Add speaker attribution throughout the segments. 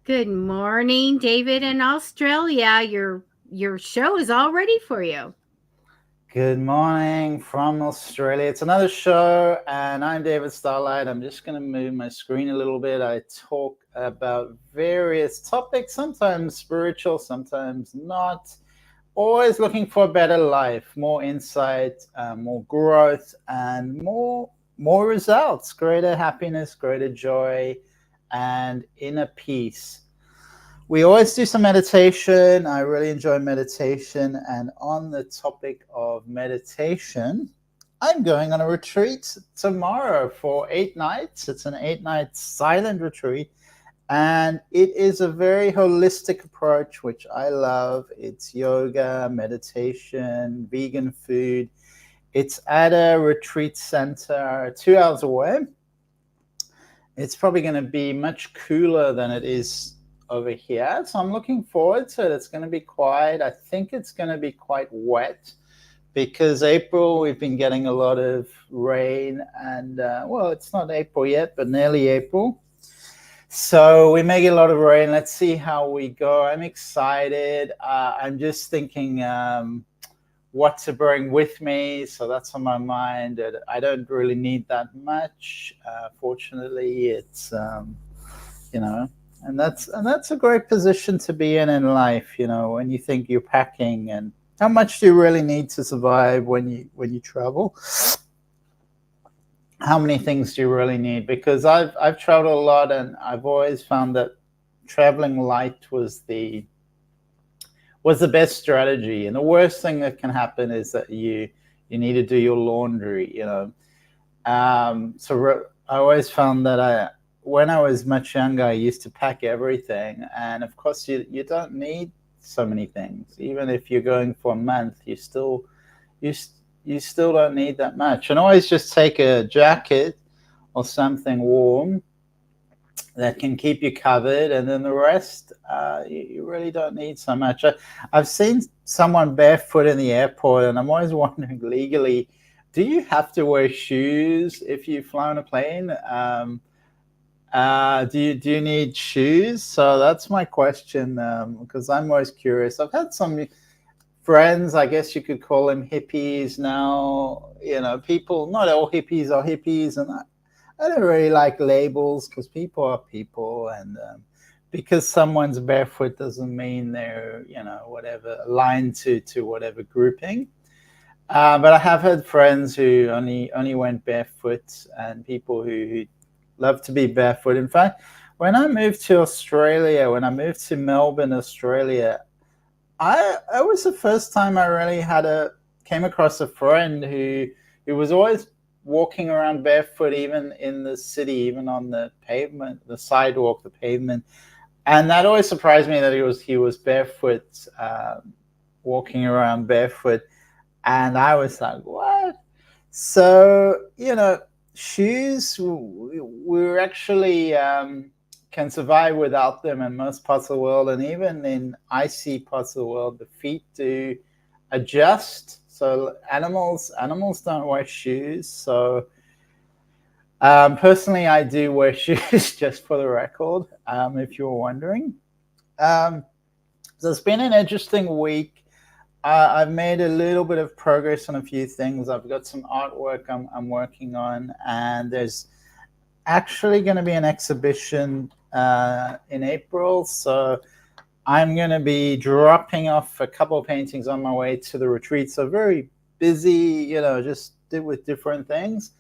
Speaker 1: Good morning, David in Australia. Your show is all ready for you.
Speaker 2: Good morning from Australia. It's another show, and I'm David Starlyte. I'm just going to move my screen a little bit. I talk about various topics, sometimes spiritual, sometimes not. Always looking for a better life, more insight, more growth, and more results, greater happiness, greater joy, and inner peace. We always do some meditation. I really enjoy meditation. And on the topic of meditation, I'm going on a retreat tomorrow for 8 nights. It's an 8 night silent retreat. And it is a very holistic approach, which I love. It's yoga, meditation, vegan food. It's at a retreat center 2 hours away. It's probably going to be much cooler than it is over here. So I'm looking forward to it. It's going to be quiet. I think it's going to be quite wet because April we've been getting a lot of rain and well, it's not April yet, but nearly April. So we may get a lot of rain. Let's see how we go. I'm excited. I'm just thinking what to bring with me. So that's on my mind. I don't really need that much. Fortunately, it's you know, and that's a great position to be in life. You know, when you think you're packing, and how much do you really need to survive when you travel? How many things do you really need? Because I've traveled a lot, and I've always found that traveling light was the best strategy. And the worst thing that can happen is that you need to do your laundry. I always found that when I was much younger, I used to pack everything, and of course, you don't need so many things. Even if you're going for a month, you you still don't need that much. And always just take a jacket or something warm that can keep you covered, and then the rest you really don't need so much. I've seen someone barefoot in the airport, and I'm always wondering legally, do you have to wear shoes if you fly on a plane? Do you need shoes? So that's my question, because I'm always curious. I've had some friends, I guess you could call them hippies now. People. Not all hippies are hippies, and I don't really like labels because people are people, and because someone's barefoot doesn't mean they're whatever aligned to whatever grouping. But I have had friends who only went barefoot, and people who love to be barefoot. In fact, when I moved to Australia, when I moved to Melbourne, Australia, I was the first time I really came across a friend who was always walking around barefoot, even in the city, even on the pavement, the sidewalk, the pavement, and that always surprised me that he was barefoot, walking around barefoot, and I was like, what? So shoes, we're actually can survive without them in most parts of the world, and even in icy parts of the world, the feet do adjust. So animals don't wear shoes. So personally, I do wear shoes, just for the record, if you were wondering. Um, so it's been an interesting week. I've made a little bit of progress on a few things. I've got some artwork I'm working on, and there's actually going to be an exhibition in April. So I'm going to be dropping off a couple of paintings on my way to the retreat. So very busy, just did with different things.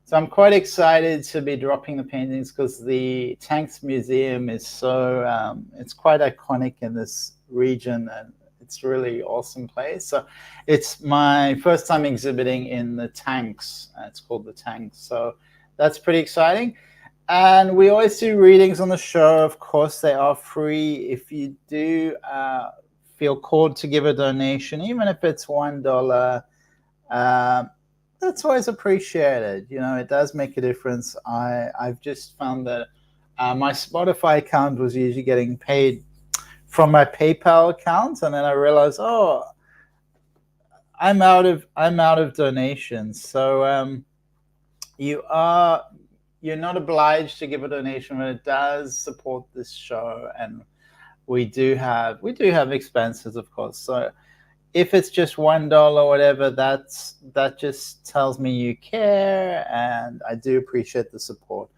Speaker 2: So I'm quite excited to be dropping the paintings because the Tanks Museum is it's quite iconic in this region, and it's really awesome place. So it's my first time exhibiting in the Tanks. It's called the Tanks. So that's pretty exciting. And we always do readings on the show. Of course, they are free. If you do feel called to give a donation, even if it's $1, that's always appreciated. It does make a difference. I've just found that my Spotify account was usually getting paid from my PayPal account, and then I realized, oh, I'm out of donations. So you are you're not obliged to give a donation, but it does support this show, and we do have expenses, of course. So if it's just $1 or whatever, that just tells me you care, and I do appreciate the support.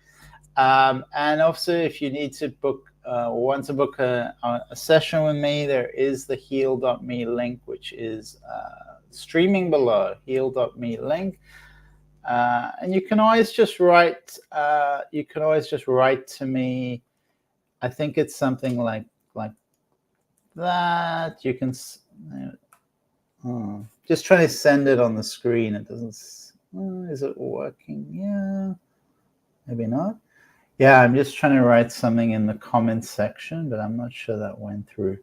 Speaker 2: And also, if you need to book or want to book a session with me, there is the heal.me link, which is streaming below. Heal.me link. And you can always just write. You can always just write to me. I think it's something like that. You can just try to send it on the screen. It doesn't. Is it working? Yeah, maybe not. Yeah, I'm just trying to write something in the comments section, but I'm not sure that went through.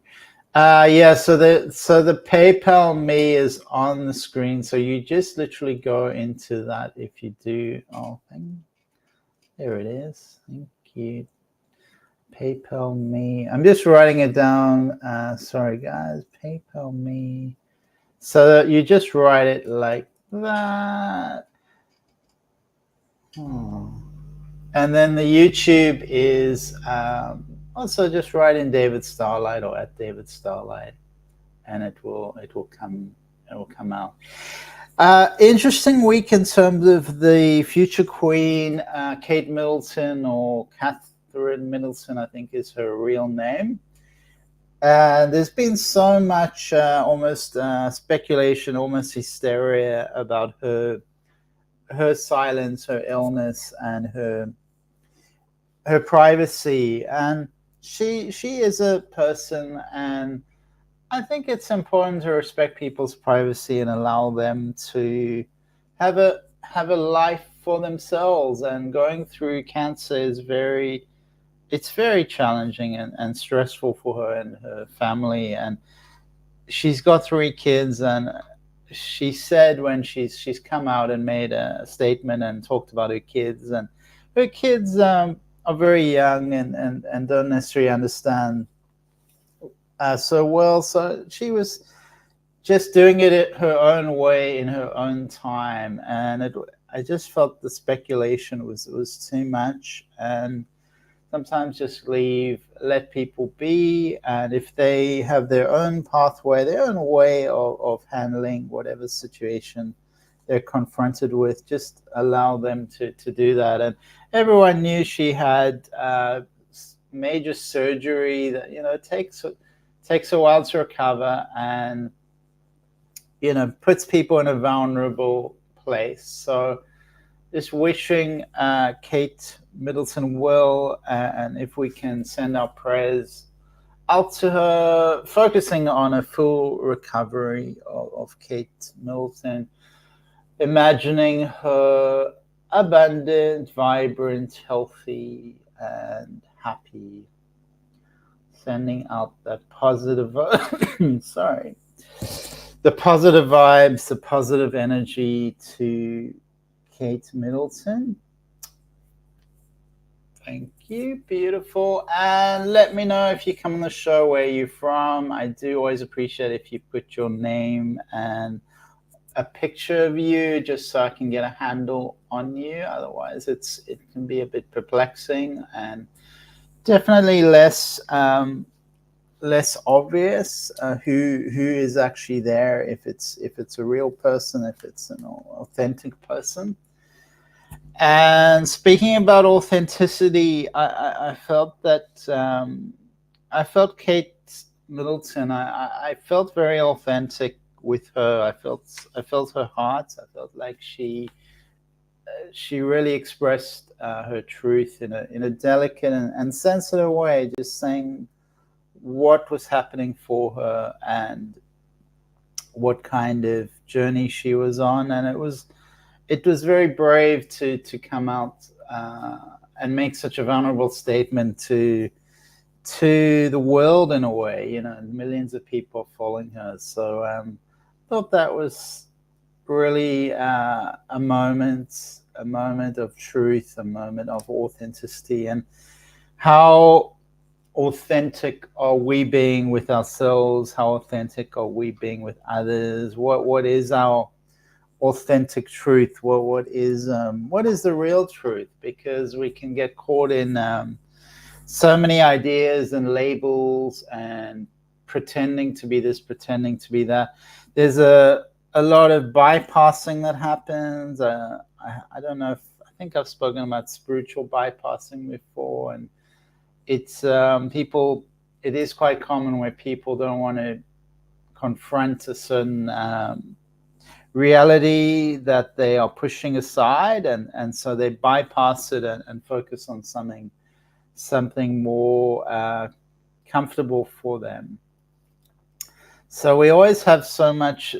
Speaker 2: Yeah, so the PayPal me is on the screen. So you just literally go into that if you do. Oh, there it is. Thank you. PayPal me. I'm just writing it down. Sorry, guys. PayPal me. So that you just write it like that. And then the YouTube is also just write in David Starlyte or at David Starlyte, and it will come out. Interesting week in terms of the future Queen, Kate Middleton, or Catherine Middleton, I think is her real name. And there's been so much almost speculation, almost hysteria about her silence, her illness, and her privacy. And she is a person, and I think it's important to respect people's privacy and allow them to have a life for themselves. And going through cancer is very challenging and stressful for her and her family. And she's got 3 kids, and she said when she's come out and made a statement and talked about her kids, and her kids are very young and don't necessarily understand so well. So she was just doing it her own way in her own time, and I just felt the speculation was too much. And sometimes just let people be, and if they have their own pathway, their own way of handling whatever situation they're confronted with, just allow them to do that. And everyone knew she had major surgery that takes a while to recover, and puts people in a vulnerable place. So just wishing Kate Middleton well, and if we can send our prayers out to her, focusing on a full recovery of Kate Middleton, imagining her abundant, vibrant, healthy, and happy, sending out that positive the positive vibes, the positive energy to Kate Middleton. Thank you. Beautiful. And let me know if you come on the show where you're from. I do always appreciate if you put your name and a picture of you, just so I can get a handle on you. Otherwise, it can be a bit perplexing, and definitely less obvious who is actually there, if it's a real person, if it's an authentic person. And speaking about authenticity, I felt that I felt Kate Middleton. I felt very authentic with her. I felt her heart. I felt like she really expressed her truth in a delicate and sensitive way, just saying what was happening for her and what kind of journey she was on. And it was very brave to come out and make such a vulnerable statement to the world in a way. Millions of people following her. So I thought that was really a moment of truth, a moment of authenticity. And how authentic are we being with ourselves? How authentic are we being with others? What is our authentic truth. What is the real truth? Because we can get caught in so many ideas and labels and pretending to be this, pretending to be that. There's a lot of bypassing that happens. I don't know if, I think I've spoken about spiritual bypassing before, and it's people. It is quite common where people don't want to confront a certain reality that they are pushing aside, and so they bypass it and focus on something more comfortable for them. So we always have so much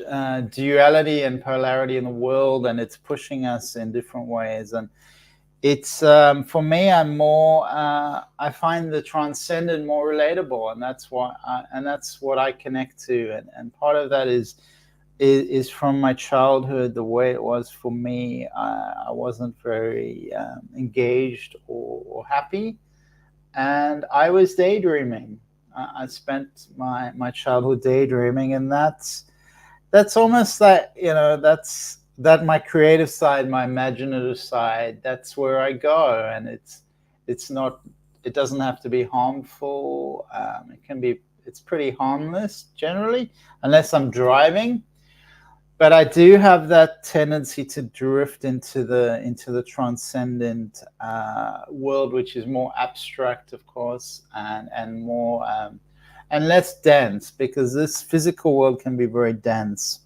Speaker 2: duality and polarity in the world, and it's pushing us in different ways. And it's for me, I find the transcendent more relatable, and that's what I connect to. And part of that is from my childhood, the way it was for me. I wasn't very engaged or happy, and I was daydreaming. I spent my childhood daydreaming, and that's almost like, that's my creative side, my imaginative side. That's where I go, and it doesn't have to be harmful. It's pretty harmless generally, unless I'm driving. But I do have that tendency to drift into the transcendent world, which is more abstract, of course, and more and less dense, because this physical world can be very dense.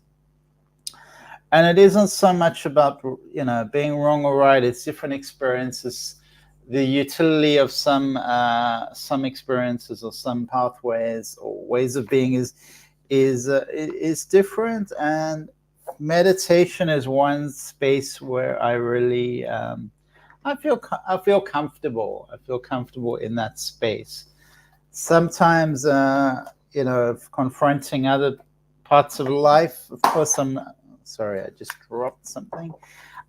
Speaker 2: And it isn't so much about being wrong or right. It's different experiences. The utility of some experiences or some pathways or ways of being is different. And meditation is one space where I really I feel comfortable. I feel comfortable in that space. Sometimes confronting other parts of life. Of course, I'm sorry, I just dropped something.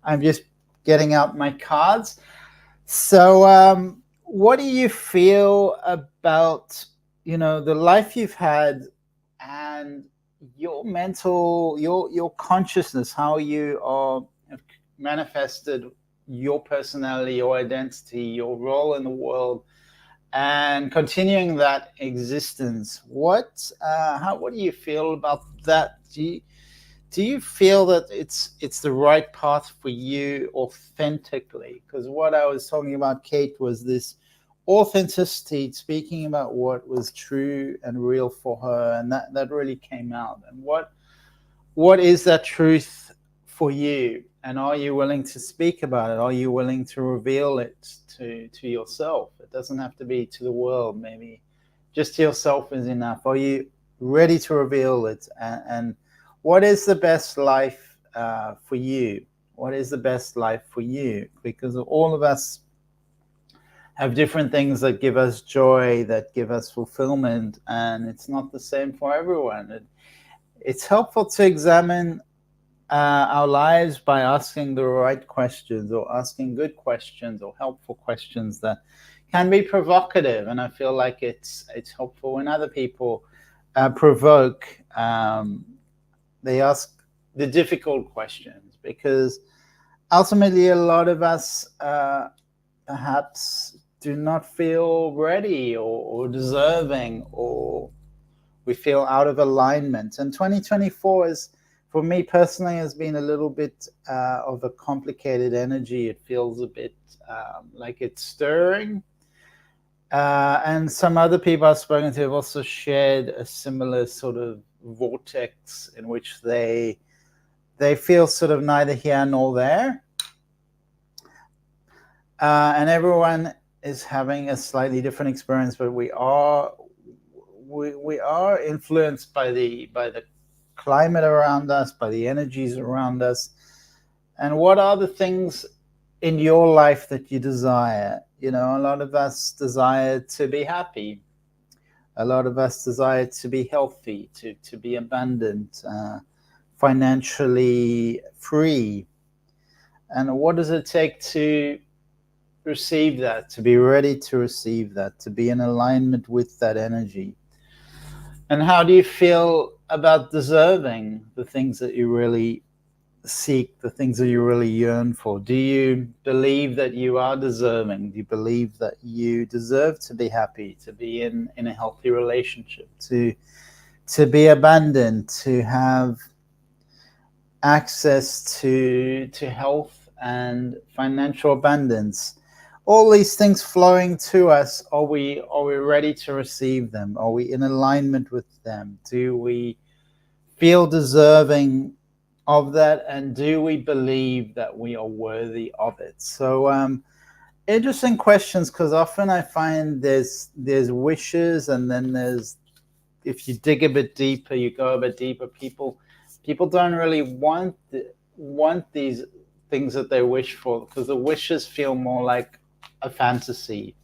Speaker 2: I'm just getting out my cards. So what do you feel about the life you've had and your mental, your consciousness, how you have manifested your personality, your identity, your role in the world, and continuing that existence? What do you feel about that? Do you feel that it's the right path for you authentically? Because what I was talking about, Kate, was this authenticity, speaking about what was true and real for her, and that really came out. And what is that truth for you? And are you willing to speak about it? Are you willing to reveal it to yourself? It doesn't have to be to the world. Maybe just to yourself is enough. Are you ready to reveal it? And what is the best life for you? What is the best life for you? Because all of us have different things that give us joy, that give us fulfillment, and it's not the same for everyone. It's helpful to examine our lives by asking the right questions, or asking good questions or helpful questions that can be provocative. And I feel like it's helpful when other people provoke. They ask the difficult questions, because ultimately a lot of us perhaps do not feel ready or deserving, or we feel out of alignment. And 2024 is, for me personally, has been a little bit of a complicated energy. It feels a bit like it's stirring. And some other people I've spoken to have also shared a similar sort of vortex in which they feel sort of neither here nor there. And everyone is having a slightly different experience, but we are influenced by the climate around us, by the energies around us. And what are the things in your life that you desire? A lot of us desire to be happy. A lot of us desire to be healthy, to be abundant, financially free. And what does it take to receive that, to be ready to receive that, to be in alignment with that energy? And how do you feel about deserving the things that you really seek, the things that you really yearn for? Do you believe that you are deserving? Do you believe that you deserve to be happy, to be in a healthy relationship, to be abundant, to have access to health and financial abundance? All these things flowing to us, are we ready to receive them? Are we in alignment with them? Do we feel deserving of that, and do we believe that we are worthy of it? So interesting questions, because often I find there's wishes, and then there's, if you dig a bit deeper, you go a bit deeper, people don't really want these things that they wish for, because the wishes feel more like a fantasy.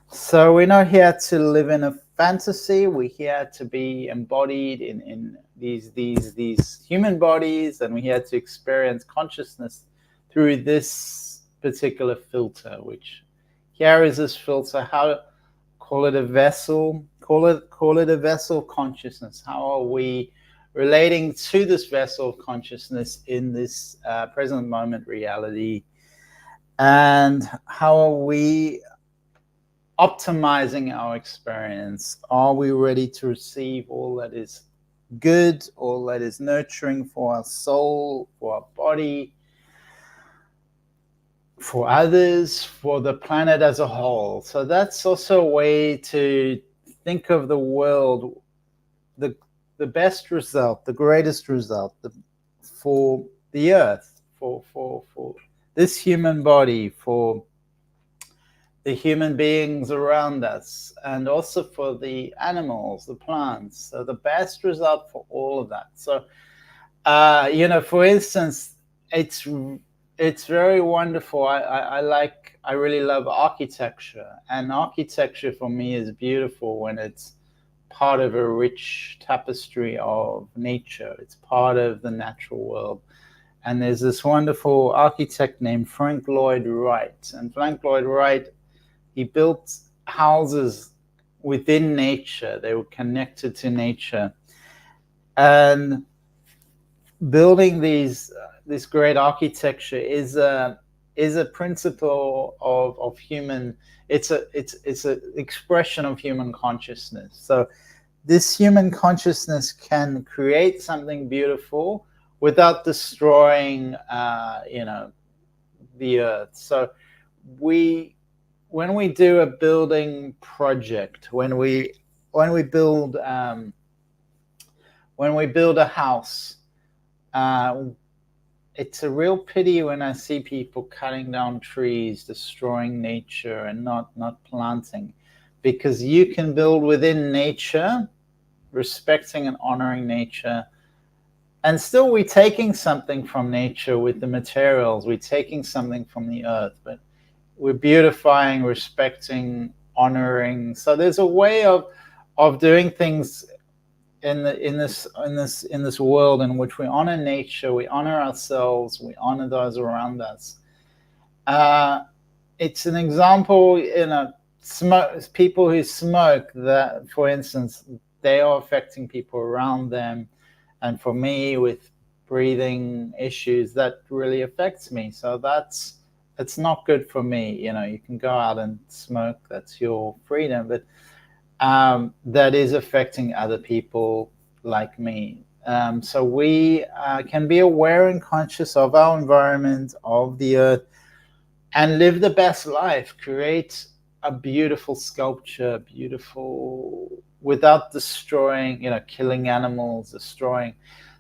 Speaker 2: So we're not here to live in a fantasy. We're here to be embodied in these human bodies, and we're here to experience consciousness through this particular filter, which here is this filter. How call it a vessel? Call it a vessel of consciousness. How are we relating to this vessel of consciousness in this present moment reality? And how are we optimizing our experience? Are we ready to receive all that is good, all that is nurturing for our soul, for our body, for others, for the planet as a whole? So that's also a way to think of the world, the best result, the greatest result for the earth, for this human body, for the human beings around us, and also for the animals, the plants. So the best result for all of that. So, for instance, it's very wonderful. I really love architecture, and architecture for me is beautiful when it's part of a rich tapestry of nature. It's part of the natural world. And there's this wonderful architect named Frank Lloyd Wright. And Frank Lloyd Wright, he built houses within nature. They were connected to nature. And building this great architecture is a principle of human. It's an expression of human consciousness. So this human consciousness can create something beautiful without destroying, the earth. So when we do a building project, when we build a house, it's a real pity when I see people cutting down trees, destroying nature, and not planting, because you can build within nature, respecting and honoring nature. And still we're taking something from nature with the materials, we're taking something from the earth, but we're beautifying, respecting, honoring. So there's a way of doing things in this world in which we honor nature, we honor ourselves, we honor those around us. It's an example, people who smoke, that, for instance, they are affecting people around them. And for me, with breathing issues, that really affects me. So it's not good for me. You can go out and smoke, that's your freedom, but that is affecting other people like me. So we can be aware and conscious of our environment, of the earth, and live the best life. Create a beautiful sculpture, without destroying, killing animals, destroying.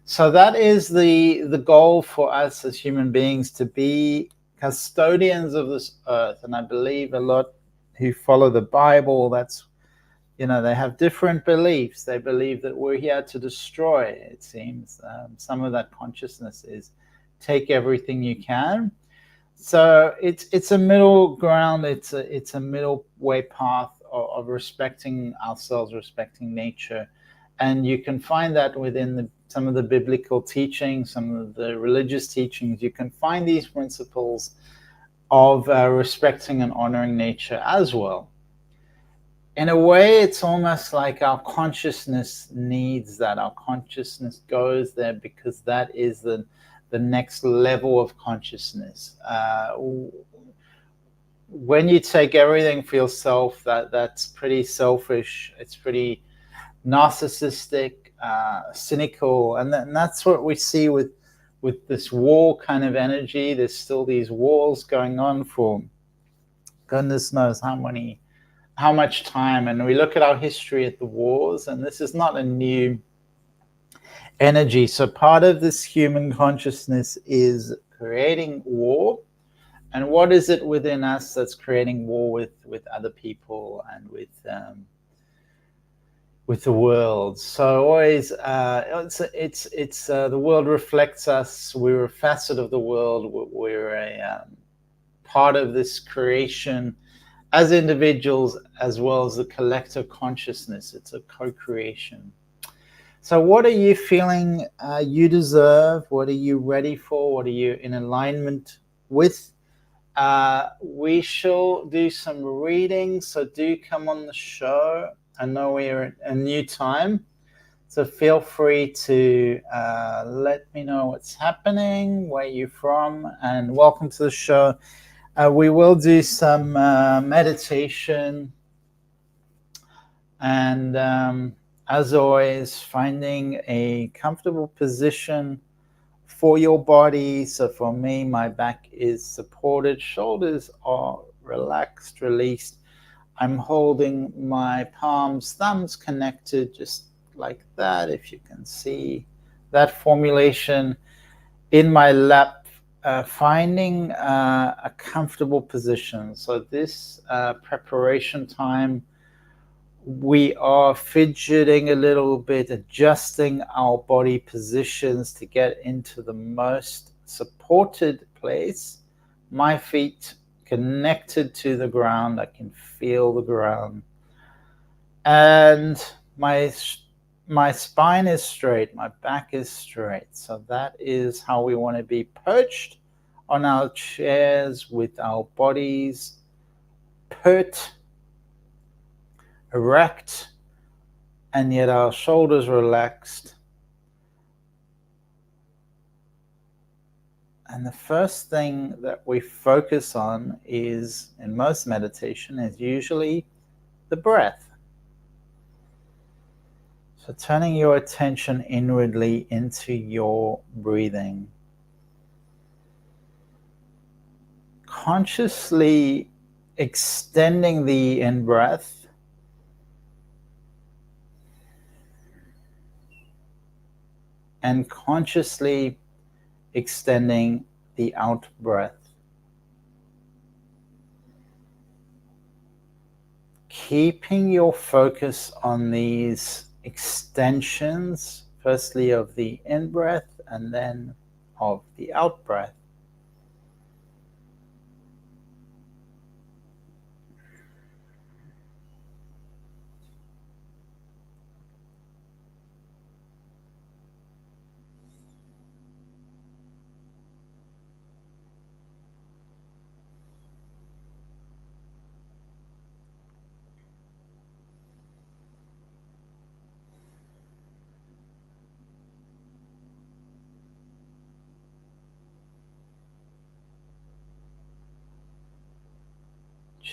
Speaker 2: So that is the goal for us as human beings, to be custodians of this earth. And I believe a lot who follow the Bible, that's, they have different beliefs. They believe that we're here to destroy, it seems. Some of that consciousness is take everything you can. So it's a middle ground. It's a middle way path of respecting ourselves, respecting nature. And you can find that within some of the biblical teachings, some of the religious teachings. You can find these principles of respecting and honoring nature as well. In a way, it's almost like our consciousness needs that. Our consciousness goes there because that is the the next level of consciousness. When you take everything for yourself, that's pretty selfish. It's pretty narcissistic, cynical, and that's what we see with this war kind of energy. There's still these wars going on for goodness knows how much time. And we look at our history at the wars, and this is not a new energy. So part of this human consciousness is creating war. And what is it within us that's creating war with other people and with the world? So always, it's the world reflects us. We're a facet of the world. We're a part of this creation as individuals, as well as the collective consciousness. It's a co-creation. So what are you feeling you deserve? What are you ready for? What are you in alignment with? We shall do some reading, so do come on the show. I know we're at a new time, so feel free to let me know what's happening, where you're from, and welcome to the show. We will do some meditation, and as always, finding a comfortable position for your body. So for me, my back is supported, shoulders are relaxed, released. I'm holding my palms, thumbs connected, just like that, if you can see that formulation in my lap, finding a comfortable position. So this preparation time, we are fidgeting a little bit, adjusting our body positions to get into the most supported place. My feet connected to the ground. I can feel the ground. And my spine is straight. My back is straight. So that is how we want to be perched on our chairs with our bodies pert, erect, and yet our shoulders relaxed. And the first thing that we focus on is, in most meditation, is usually the breath. So turning your attention inwardly into your breathing. Consciously extending the in-breath and consciously extending the out-breath. Keeping your focus on these extensions, firstly of the in-breath and then of the out-breath.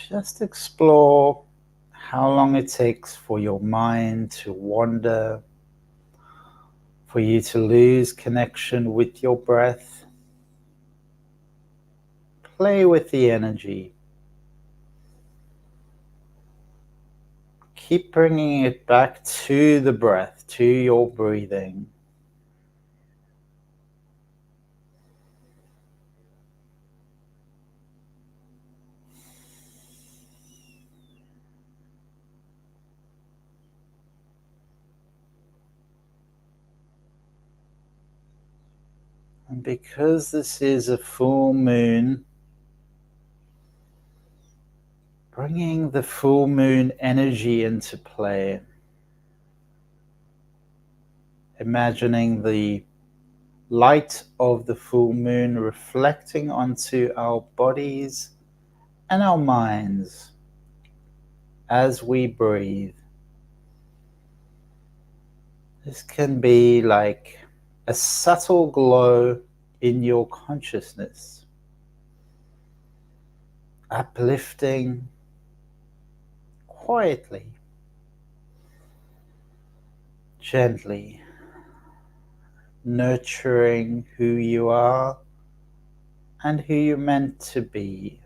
Speaker 2: Just explore how long it takes for your mind to wander, for you to lose connection with your breath. Play with the energy. Keep bringing it back to the breath, to your breathing. And because this is a full moon, bringing the full moon energy into play. Imagining the light of the full moon reflecting onto our bodies and our minds as we breathe. This can be like a subtle glow in your consciousness, uplifting quietly, gently, nurturing who you are and who you're meant to be,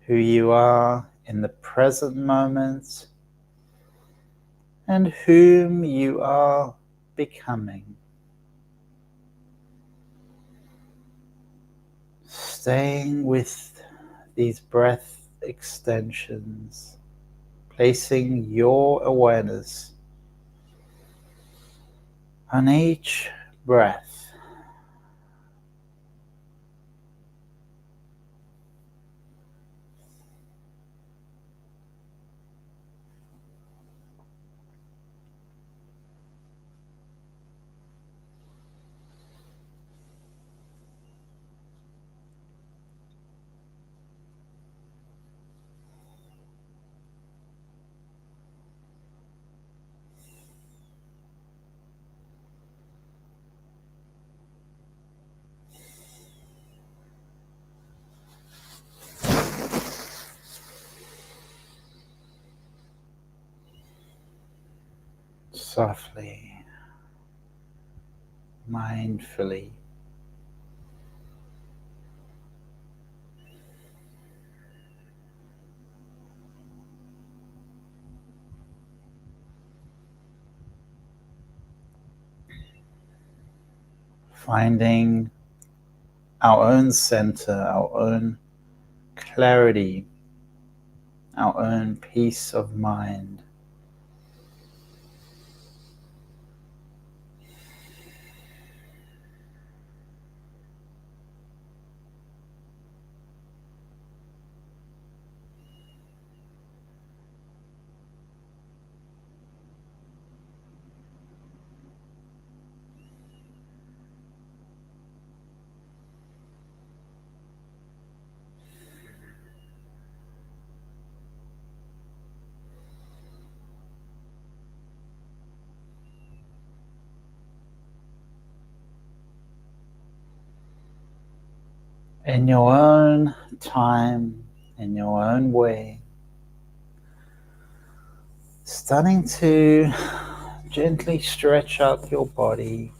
Speaker 2: who you are in the present moment, and whom you are becoming. Staying with these breath extensions, placing your awareness on each breath. Softly, mindfully. Finding our own center, our own clarity, our own peace of mind. In your own time, in your own way, starting to gently stretch out your body,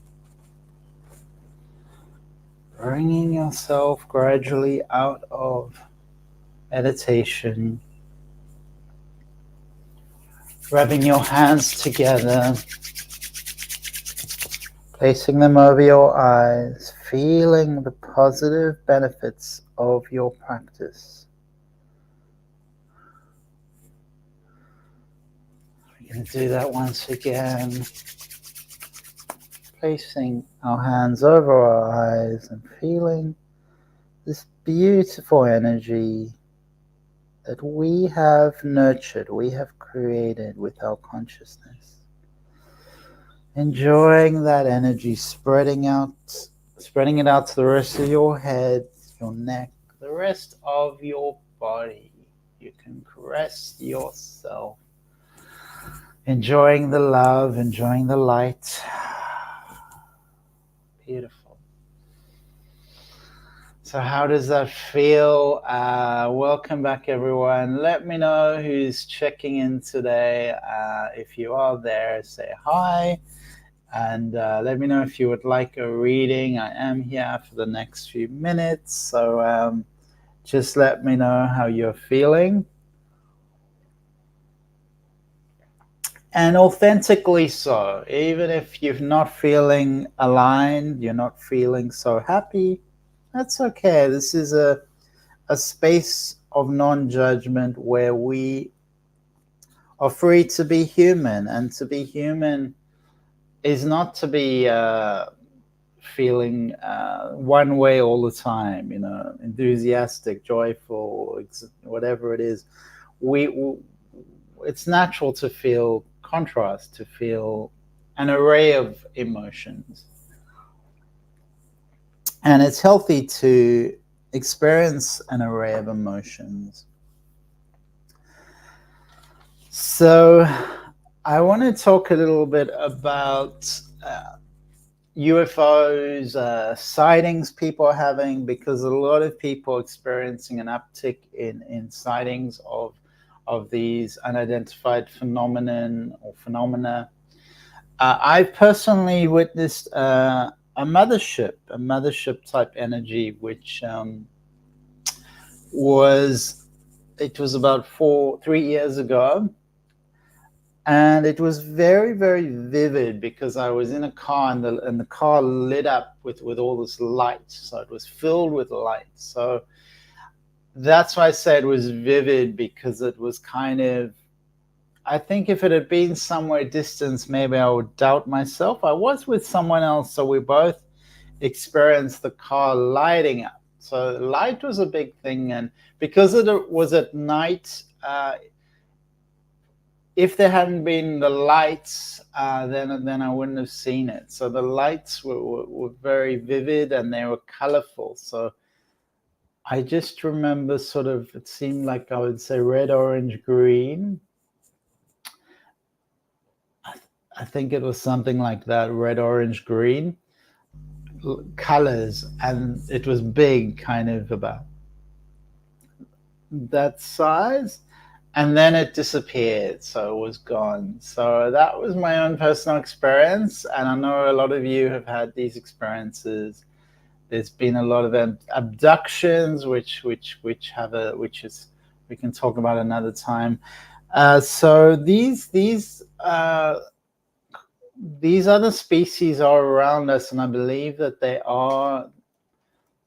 Speaker 2: bringing yourself gradually out of meditation, rubbing your hands together, placing them over your eyes, feeling the positive benefits of your practice. We're going to do that once again, placing our hands over our eyes and feeling this beautiful energy that we have nurtured, we have created with our consciousness. Enjoying that energy, spreading it out to the rest of your head, your neck, the rest of your body. You can caress yourself, enjoying the love, enjoying the light. Beautiful. So how does that feel? Welcome back, everyone. Let me know who's checking in today. If you are there, say hi. And let me know if you would like a reading. I am here for the next few minutes. So just let me know how you're feeling. And authentically so. Even if you're not feeling aligned, you're not feeling so happy, that's okay. This is a space of non-judgment where we are free to be human. And to be human is not to be feeling one way all the time, enthusiastic, joyful, whatever it is. It's natural to feel contrast, to feel an array of emotions. And it's healthy to experience an array of emotions. So I want to talk a little bit about UFOs, sightings people are having, because a lot of people are experiencing an uptick in sightings of these unidentified phenomena. I've personally witnessed a mothership type energy, which was about 3 years ago. And it was very, very vivid, because I was in a car, and the car lit up with all this light. So it was filled with light. So that's why I say it was vivid, because it was kind of, I think if it had been somewhere distant, maybe I would doubt myself. I was with someone else, so we both experienced the car lighting up. So light was a big thing. And because it was at night, if there hadn't been the lights, then I wouldn't have seen it. So the lights were very vivid, and they were colorful. So I just remember sort of, it seemed like, I would say, red, orange, green. I think it was something like that, red, orange, green colors. And it was big, kind of about that size. And then it disappeared, so it was gone. So that was my own personal experience, and I know a lot of you have had these experiences. There's been a lot of abductions, which is, we can talk about another time. So these other species are around us, and I believe that they are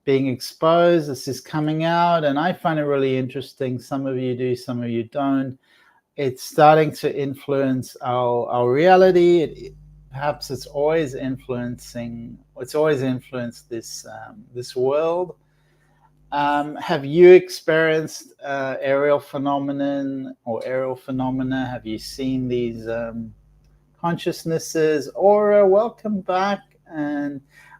Speaker 2: being exposed. This is coming out, and I find it really interesting. Some of you do, some of you don't. It's starting to influence our reality. Perhaps it's always influenced this world. Have you experienced aerial phenomena? Have you seen these consciousnesses? Aura, welcome back. And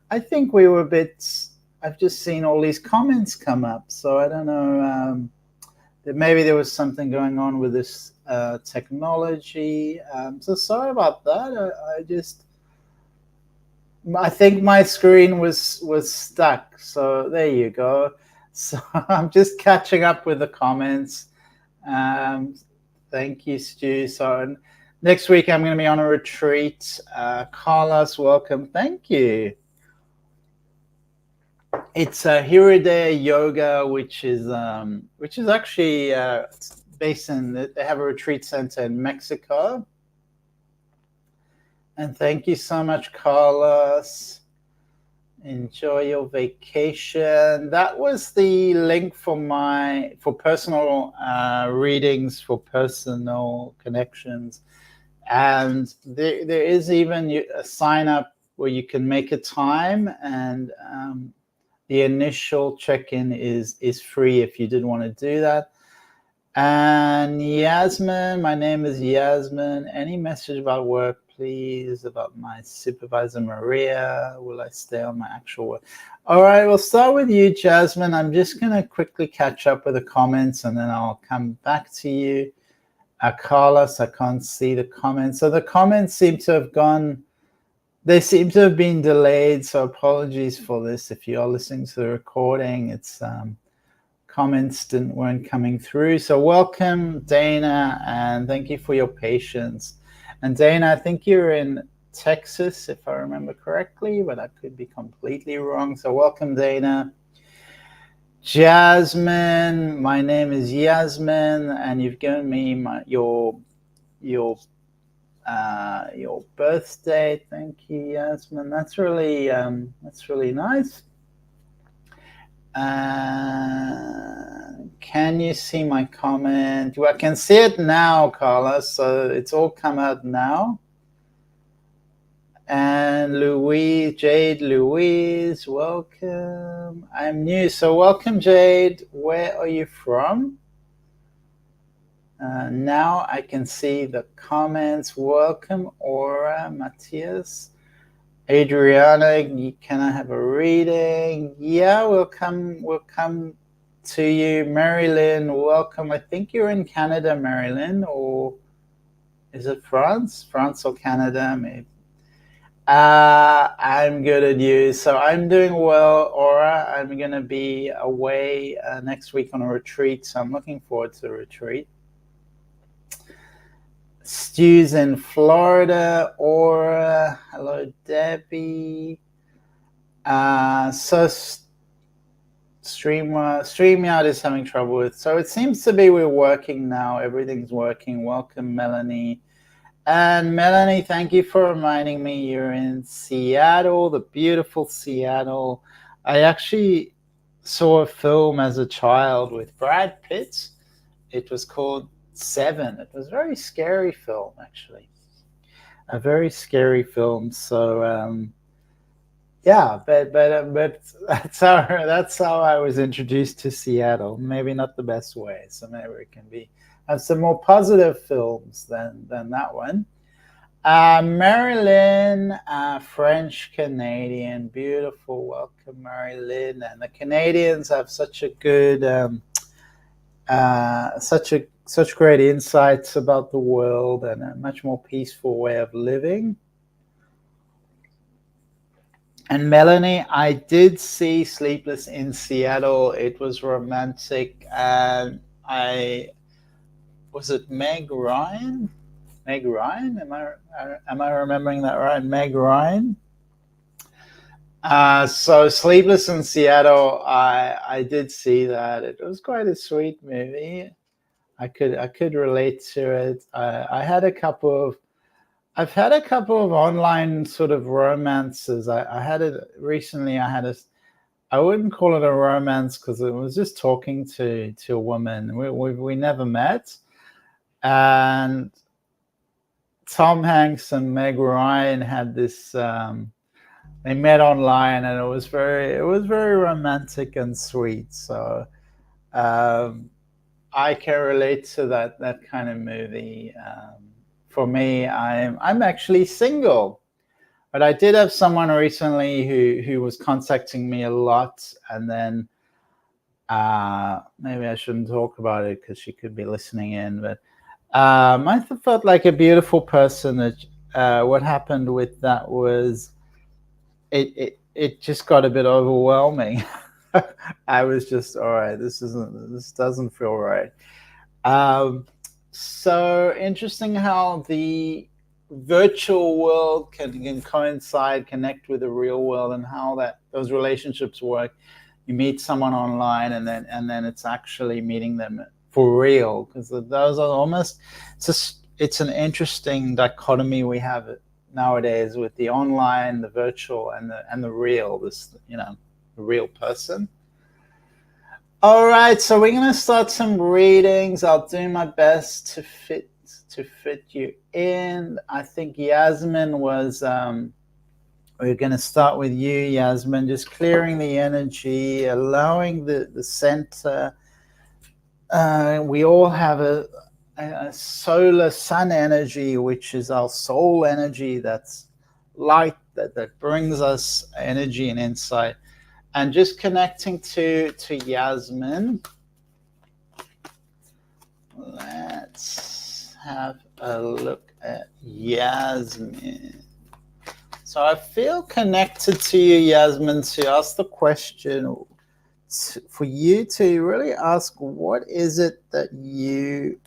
Speaker 2: I think we were a bit, I've just seen all these comments come up, so I don't know, that maybe there was something going on with this technology. So sorry about that. I think my screen was stuck. So there you go. So I'm just catching up with the comments. Thank you, Stu. So next week I'm going to be on a retreat. Carlos, welcome. Thank you. It's Hirudaya Yoga, which is actually based in. They have a retreat center in Mexico. And thank you so much, Carlos. Enjoy your vacation. That was the link for personal readings, for personal connections, and there is even a sign up where you can make a time, and the initial check-in is free if you did want to do that. And Yasmin, my name is Yasmin. Any message about work, please? About my supervisor, Maria. Will I stay on my actual work? All right, we'll start with you, Jasmine. I'm just going to quickly catch up with the comments, and then I'll come back to you. Carlos, I can't see the comments. So the comments seem to have gone, they seem to have been delayed, so apologies for this. If you are listening to the recording, it's comments weren't coming through. So welcome, Dana, and thank you for your patience. And Dana, I think you're in Texas, if I remember correctly, but I could be completely wrong. So welcome, Dana. Jasmine, my name is Yasmin, and you've given me your birth date. Thank you, Yasmin. That's really nice. Can you see my comment? Well, I can see it now, Carlos. So it's all come out now. And Jade Louise, welcome. I'm new, so welcome, Jade. Where are you from? Now I can see the comments. Welcome, Aura, Matthias. Adriana, can I have a reading? Yeah, we'll come to you. Marilyn, welcome. I think you're in Canada, Marilyn, or is it France? France or Canada, maybe. I'm good at you. So I'm doing well, Aura. I'm going to be away next week on a retreat. So I'm looking forward to the retreat. Stu's in Florida. Aura. Hello, Debbie. So StreamYard is having trouble with. So it seems to be we're working now. Everything's working. Welcome, Melanie. And Melanie, thank you for reminding me you're in Seattle, the beautiful Seattle. I actually saw a film as a child with Brad Pitt. It was called Seven. It was a very scary film, actually. A very scary film. So yeah, but that's how I was introduced to Seattle. Maybe not the best way. So maybe it can be have some more positive films than that one. Marilyn, French Canadian, beautiful. Welcome, Marilyn. And the Canadians have such a good, such great insights about the world and a much more peaceful way of living. And Melanie, I did see Sleepless in Seattle. It was romantic, and was it Meg Ryan? Meg Ryan? Am I remembering that right? Meg Ryan. So Sleepless in Seattle, I did see that. It was quite a sweet movie. I could relate to it. I've had a couple of online sort of romances. I had it recently. I wouldn't call it a romance because it was just talking to a woman. We never met, and Tom Hanks and Meg Ryan had this. They met online, and it was very romantic and sweet. So I can relate to that kind of movie. For me, I'm actually single, but I did have someone recently who was contacting me a lot, and then maybe I shouldn't talk about it because she could be listening in, but. I felt like a beautiful person. That what happened with that was it just got a bit overwhelming. I was just all right. This doesn't feel right. So interesting how the virtual world can coincide, connect with the real world, and how those relationships work. You meet someone online, and then it's actually meeting them for real, because those are almost it's an interesting dichotomy we have nowadays with the online, the virtual, and the real. The real person. All right, so we're gonna start some readings. I'll do my best to fit you in. I think Yasmin was. We're going to start with you, Yasmin. Just clearing the energy, allowing the center. We all have a solar sun energy, which is our soul energy. That's light that brings us energy and insight. And just connecting to Yasmin. Let's have a look at Yasmin. So I feel connected to you, Yasmin, to ask the question, for you to really ask, what is it that you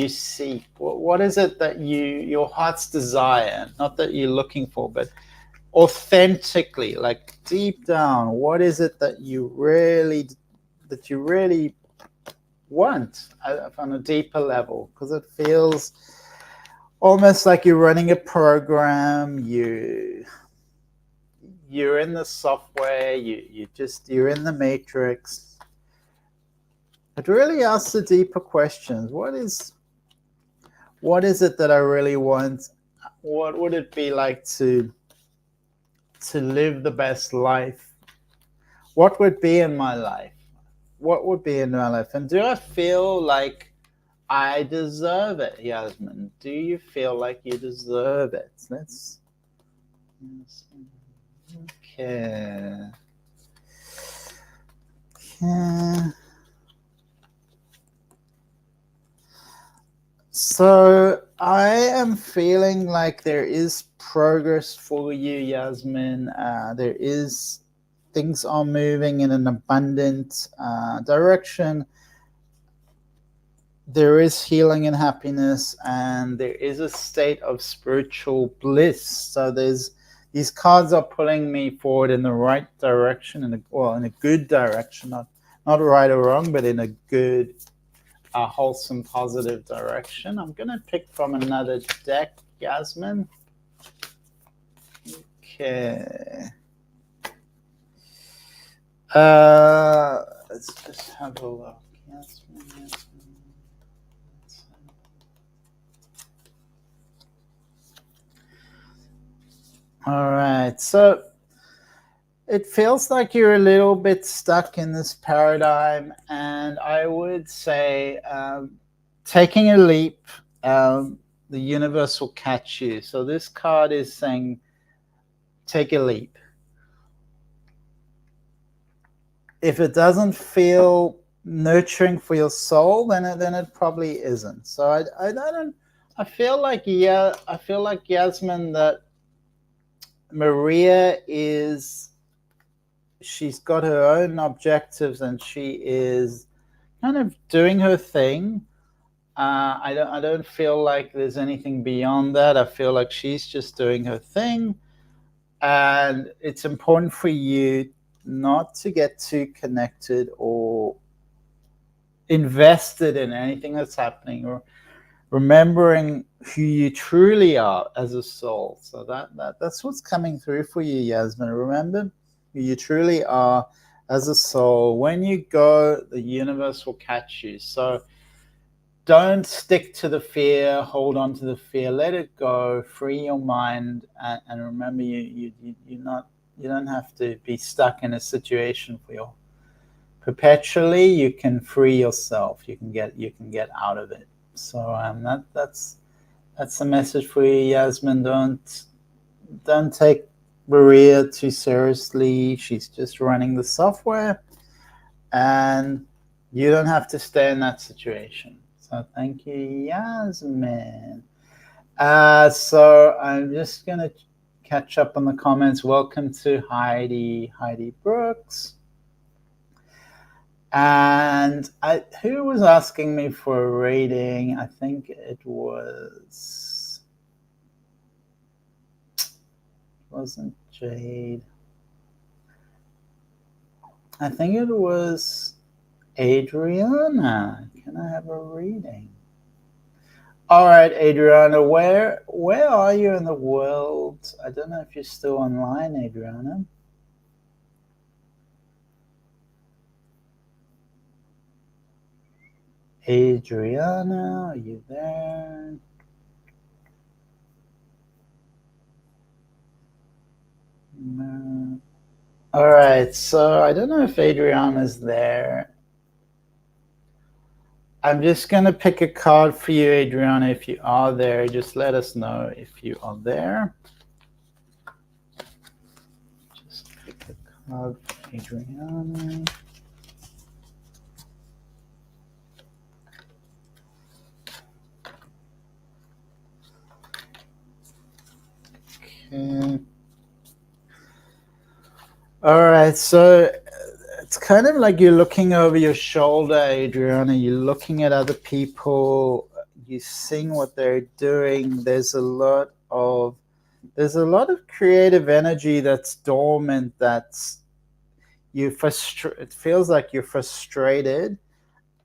Speaker 2: seek? What is it that your heart's desire, not that you're looking for, but authentically, like deep down, what is it that you really want on a deeper level? Because it feels almost like you're running a program. You're in the software. You're in the matrix. But really ask the deeper questions. What is it that I really want? What would it be like to live the best life? What would be in my life? What would be in my life? And do I feel like I deserve it, Yasmin? Do you feel like you deserve it? Okay. So I am feeling like there is progress for you, Yasmin. Things are moving in an abundant direction. There is healing and happiness, and there is a state of spiritual bliss. So these cards are pulling me forward in the right direction, in a good direction, not right or wrong, but in a good, wholesome, positive direction. I'm going to pick from another deck, Yasmin. Okay. Let's just have a look. Yasmin. All right. So it feels like you're a little bit stuck in this paradigm, and I would say taking a leap, the universe will catch you. So this card is saying, take a leap. If it doesn't feel nurturing for your soul, then it probably isn't. So I feel like Yasmin, that Maria she's got her own objectives, and she is kind of doing her thing. I don't feel like there's anything beyond that. I feel like she's just doing her thing, and it's important for you not to get too connected or invested in anything that's happening, or remembering who you truly are as a soul. So that's what's coming through for you, Yasmin. Remember who you truly are as a soul. When you go, the universe will catch you. So don't stick to the fear, hold on to the fear, let it go, free your mind, and remember you don't have to be stuck in a situation for your perpetually. You can free yourself. You can get out of it. So that's the message for you, Yasmin. Don't take Maria too seriously. She's just running the software, and you don't have to stay in that situation. So thank you, Yasmin. So I'm just gonna catch up on the comments. Welcome to Heidi Brooks. And who was asking me for a reading? I think it wasn't Jade. I think it was Adriana. Can I have a reading? All right, Adriana, where are you in the world? I don't know if you're still online, Adriana. Adriana, are you there? No. All right, so I don't know if Adriana's there. I'm just going to pick a card for you, Adriana. If you are there, just let us know if you are there. Just pick a card for Adriana. Okay. All right, so it's kind of like you're looking over your shoulder, Adriana. You're looking at other people. You're seeing what they're doing. There's a lot of creative energy that's dormant. It feels like you're frustrated,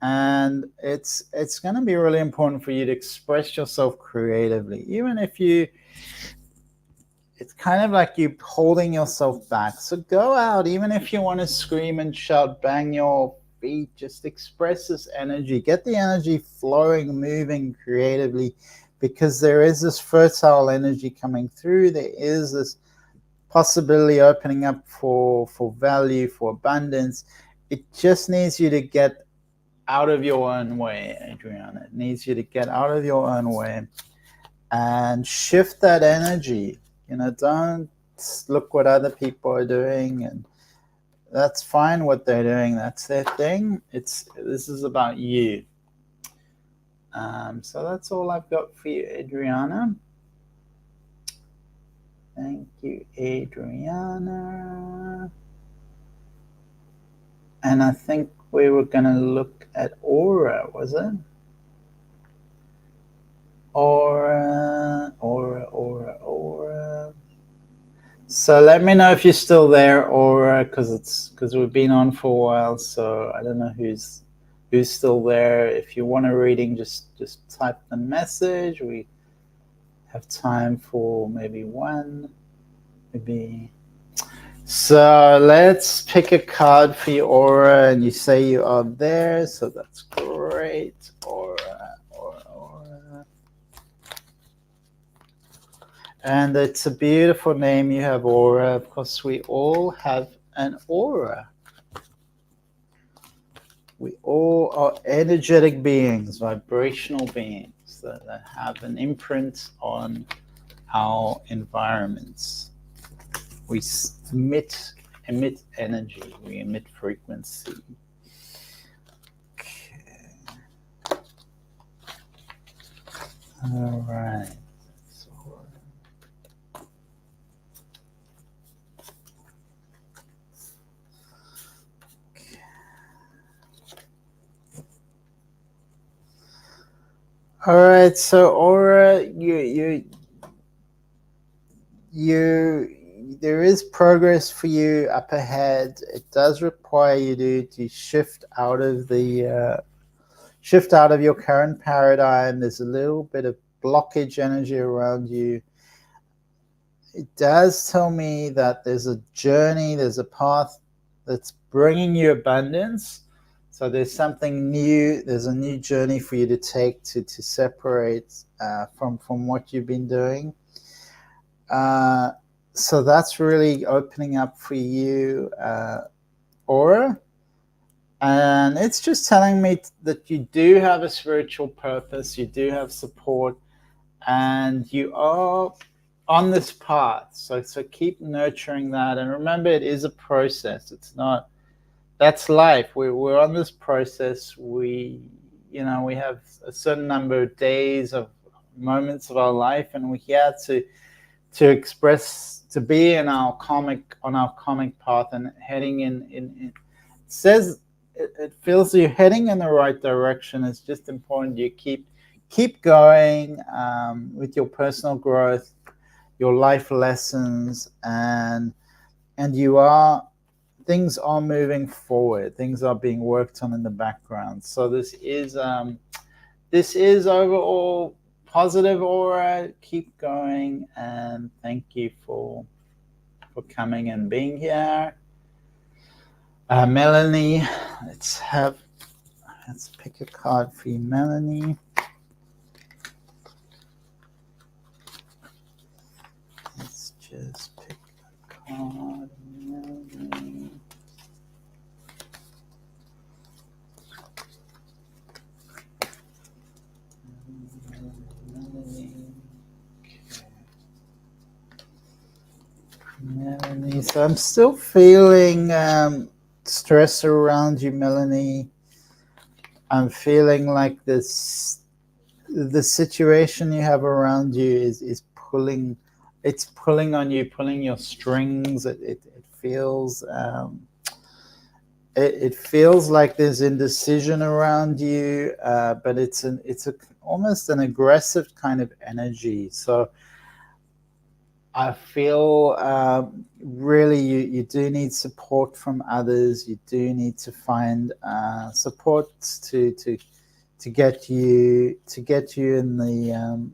Speaker 2: and it's going to be really important for you to express yourself creatively, even if it's kind of like you're holding yourself back. So go out, even if you want to scream and shout, bang your feet, just express this energy. Get the energy flowing, moving creatively, because there is this fertile energy coming through. There is this possibility opening up for value, for abundance. It just needs you to get out of your own way, Adriana. It needs you to get out of your own way and shift that energy. Don't look what other people are doing, and that's fine what they're doing. That's their thing. This is about you. So that's all I've got for you, Adriana. Thank you, Adriana. And I think we were going to look at aura, was it? Aura. So let me know if you're still there, Aura, because we've been on for a while. So I don't know who's still there. If you want a reading, just type the message. We have time for maybe one, maybe. So let's pick a card for your aura, and you say you are there, so that's great. Aura. And it's a beautiful name you have, aura. Of course, we all have an aura. We all are energetic beings, vibrational beings that have an imprint on our environments. We emit energy, we emit frequency. Okay. All right. All right, so aura, you there is progress for you up ahead. It does require you to shift out of your current paradigm. There's a little bit of blockage energy around you. It does tell me that there's a journey, there's a path that's bringing you abundance. So there's something new, there's a new journey for you to take to separate from what you've been doing. So that's really opening up for you, aura. And it's just telling me that you do have a spiritual purpose, you do have support, and you are on this path. So keep nurturing that. And remember, it is a process. It's not, that's life. We're on this process. We have a certain number of days, of moments of our life, and we're here to express, to be on our karmic path and heading in. It says it feels you're heading in the right direction. It's just important you keep going with your personal growth, your life lessons, and things are moving forward. Things are being worked on in the background. So this is overall positive aura. Keep going, and thank you for coming and being here. Melanie, let's pick a card for you, Melanie. Let's just pick a card, Melanie. Melanie. So I'm still feeling stress around you, Melanie. I'm feeling like the situation you have around you is pulling on you, pulling your strings. It feels it feels like there's indecision around you, but it's almost an aggressive kind of energy. So I feel really you do need support from others. You do need to find support to get you in the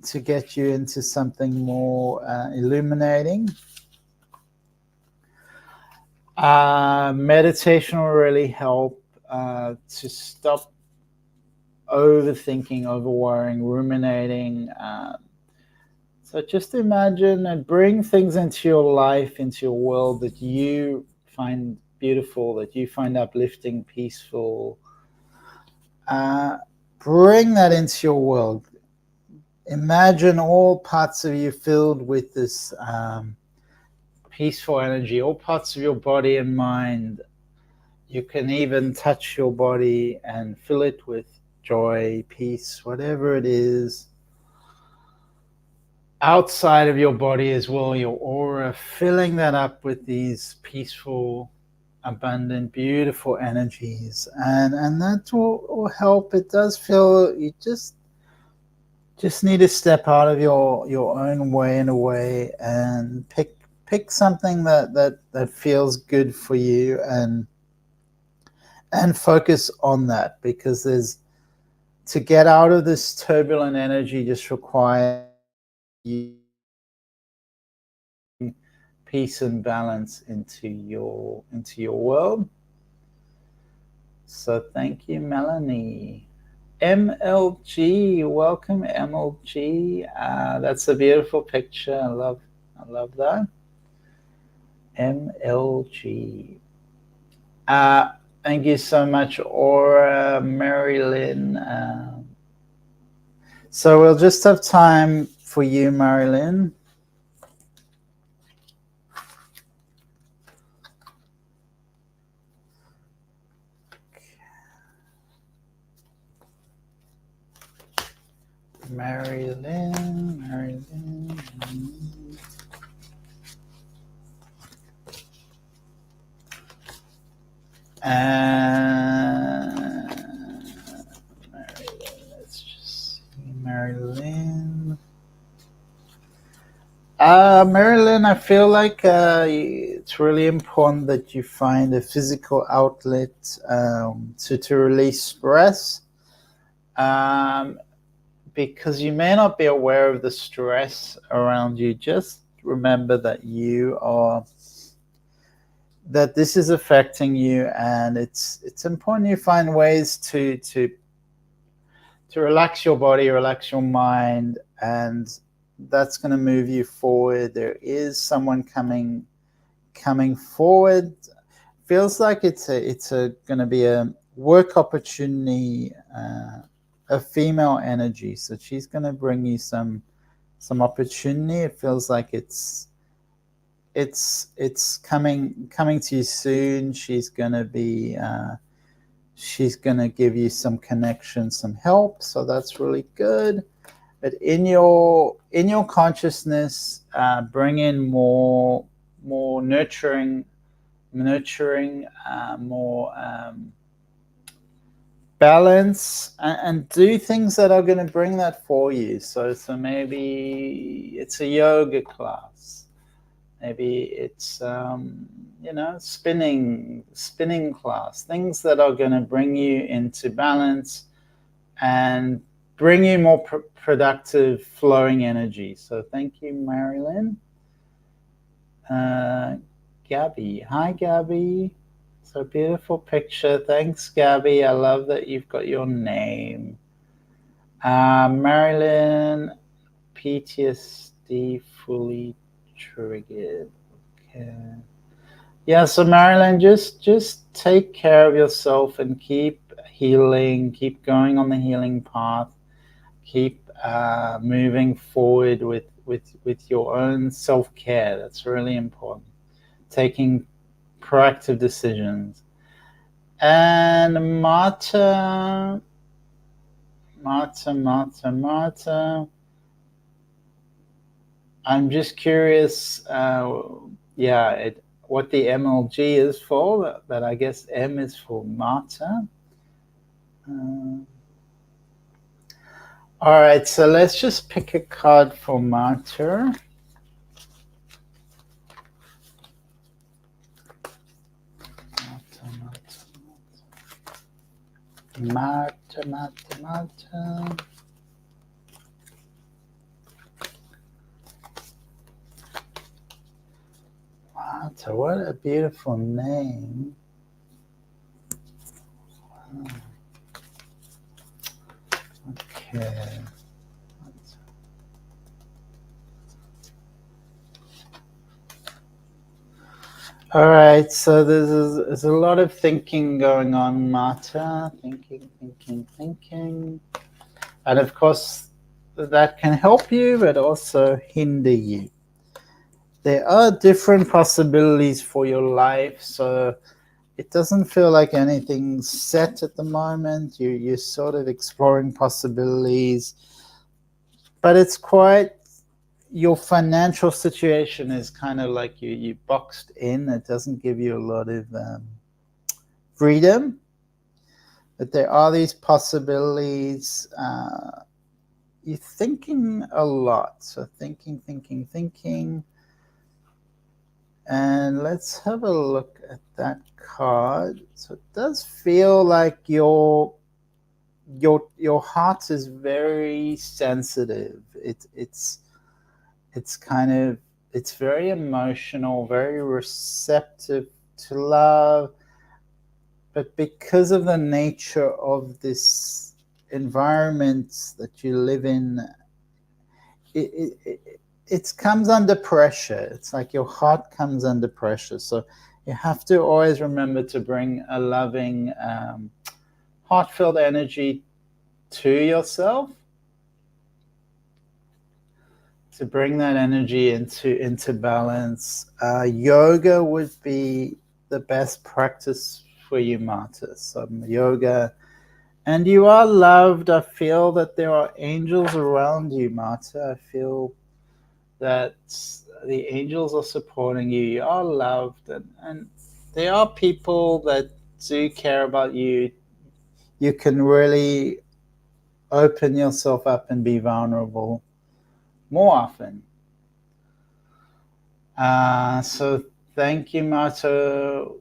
Speaker 2: to get you into something more illuminating. Meditation will really help to stop overthinking, overworrying, ruminating. So just imagine and bring things into your life, into your world that you find beautiful, that you find uplifting, peaceful. Bring that into your world. Imagine all parts of you filled with this peaceful energy, all parts of your body and mind You can even touch your body and fill it with joy, peace, whatever it is. Outside of your body as well, your aura, filling that up with these peaceful, abundant, beautiful energies, and that will help. It does feel you just need to step out of your own way in a way and pick something that feels good for you and focus on that, because there's to get out of this turbulent energy just requires you peace and balance into your world. So thank you, Melanie. MLG, welcome, MLG. That's a beautiful picture. I love that. MLG. Thank you so much, Aura, Marilyn. So we'll just have time for you, Marilyn. Marilyn. Let's just see, Marilyn. Marilyn, I feel like it's really important that you find a physical outlet to release stress. Because you may not be aware of the stress around you. Just remember that that this is affecting you, and it's important you find ways to relax your body, relax your mind, and that's going to move you forward. There is someone coming forward. Feels like it's going to be a work opportunity. A female energy, so she's going to bring you some opportunity. It feels like it's coming to you soon. She's going to give you some connection, some help, so that's really good. But in your consciousness, bring in more nurturing, more balance, and do things that are going to bring that for you. So maybe it's a yoga class, maybe it's spinning class, things that are going to bring you into balance and bring you more productive flowing energy. So thank you, Marilyn. Gabby, hi Gabby. So beautiful picture. Thanks, Gabby. I love that you've got your name. Marilyn, PTSD fully triggered. Okay. Yeah, so Marilyn, just take care of yourself and keep healing, keep going on the healing path, keep moving forward with your own self-care. That's really important. Taking proactive decisions. And Marta, I'm just curious, what the MLG is for, but I guess M is for Marta. All right, so let's just pick a card for Marta. Marta. Marta, what a beautiful name. Wow. Okay. All right, so there's a lot of thinking going on, Marta. Thinking. And of course, that can help you, but also hinder you. There are different possibilities for your life. So it doesn't feel like anything's set at the moment. You're sort of exploring possibilities, but it's quite, your financial situation is kind of like you boxed in. It doesn't give you a lot of freedom, but there are these possibilities. You're thinking a lot, so thinking. And let's have a look at that card. So it does feel like your heart is very sensitive. It's kind of, it's very emotional, very receptive to love, but because of the nature of this environment that you live in, it comes under pressure. It's like your heart comes under pressure. So you have to always remember to bring a loving, heartfelt energy to yourself, to bring that energy into balance. Yoga would be the best practice for you, Marta. So yoga, and you are loved. I feel that there are angels around you, Marta. I feel that the angels are supporting you. You are loved, and there are people that do care about you. You can really open yourself up and be vulnerable more often. So thank you, Marta.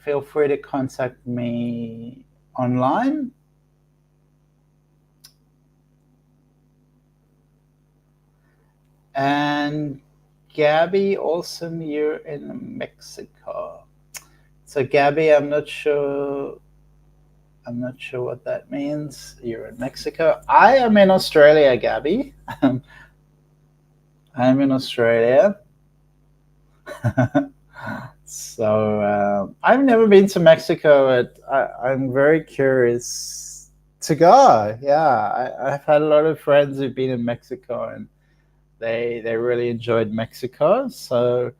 Speaker 2: Feel free to contact me online. And Gabby, awesome, you're in Mexico. So Gabby, I'm not sure what that means. You're in Mexico. I am in Australia, Gabby. I'm in Australia. So I've never been to Mexico. I'm very curious to go. Yeah, I've had a lot of friends who've been in Mexico, and they really enjoyed Mexico. So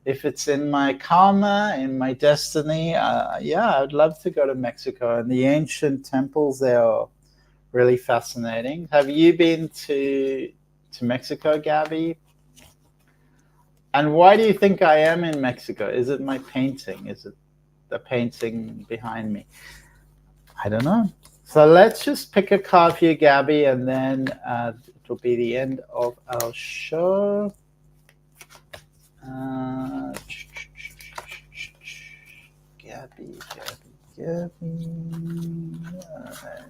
Speaker 2: if it's in my karma, in my destiny, yeah, I'd love to go to Mexico. And the ancient temples there are really fascinating. Have you been to Mexico, Gabby? And why do you think I am in Mexico? Is it my painting? Is it the painting behind me? I don't know. So let's just pick a card for you, Gabby, and then it will be the end of our show. Gabby. All right.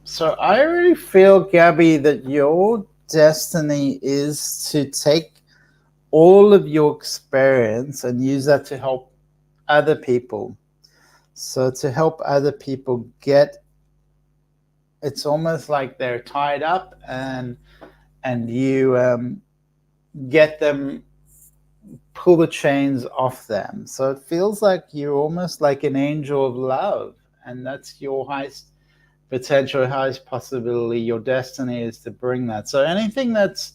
Speaker 2: So I really feel, Gabby, that your destiny is to take all of your experience and use that to help other people. So to help other people get, it's almost like they're tied up, and you get them, pull the chains off them. So it feels like you're almost like an angel of love, and that's your highest potential, highest possibility. Your destiny is to bring that. So anything that's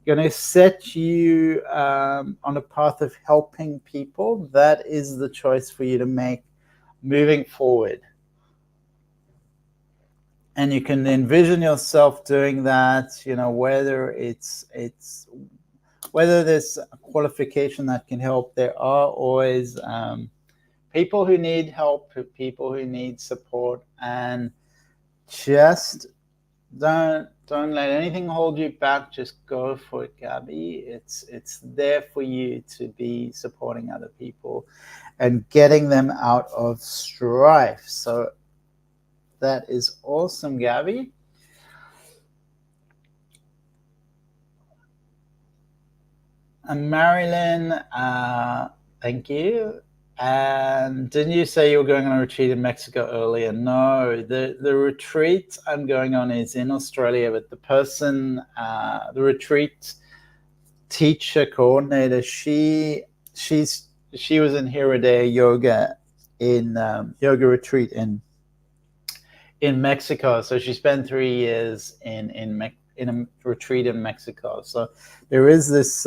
Speaker 2: going to set you on a path of helping people, that is the choice for you to make moving forward. And you can envision yourself doing that, whether there's a qualification that can help. There are always people who need help, people who need support, and just don't let anything hold you back. Just go for it, Gabby. It's there for you to be supporting other people and getting them out of strife. So that is awesome, Gabby. And Marilyn, thank you. And didn't you say you were going on a retreat in Mexico earlier? No, the retreat I'm going on is in Australia, but the person, the retreat teacher coordinator, she was in Hirade yoga in yoga retreat in in Mexico. So she spent 3 years in a retreat in Mexico. So there is this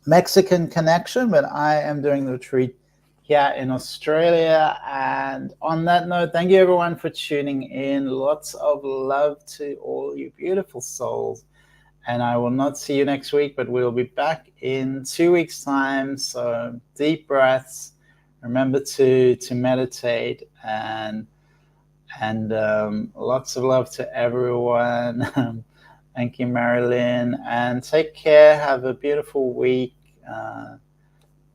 Speaker 2: Mexican connection, but I am doing the retreat here in Australia. And on that note, thank you everyone for tuning in. Lots of love to all you beautiful souls. And I will not see you next week, but we'll be back in 2 weeks' time. So deep breaths. Remember to meditate, and lots of love to everyone. Thank you, Marilyn, and take care. Have a beautiful week.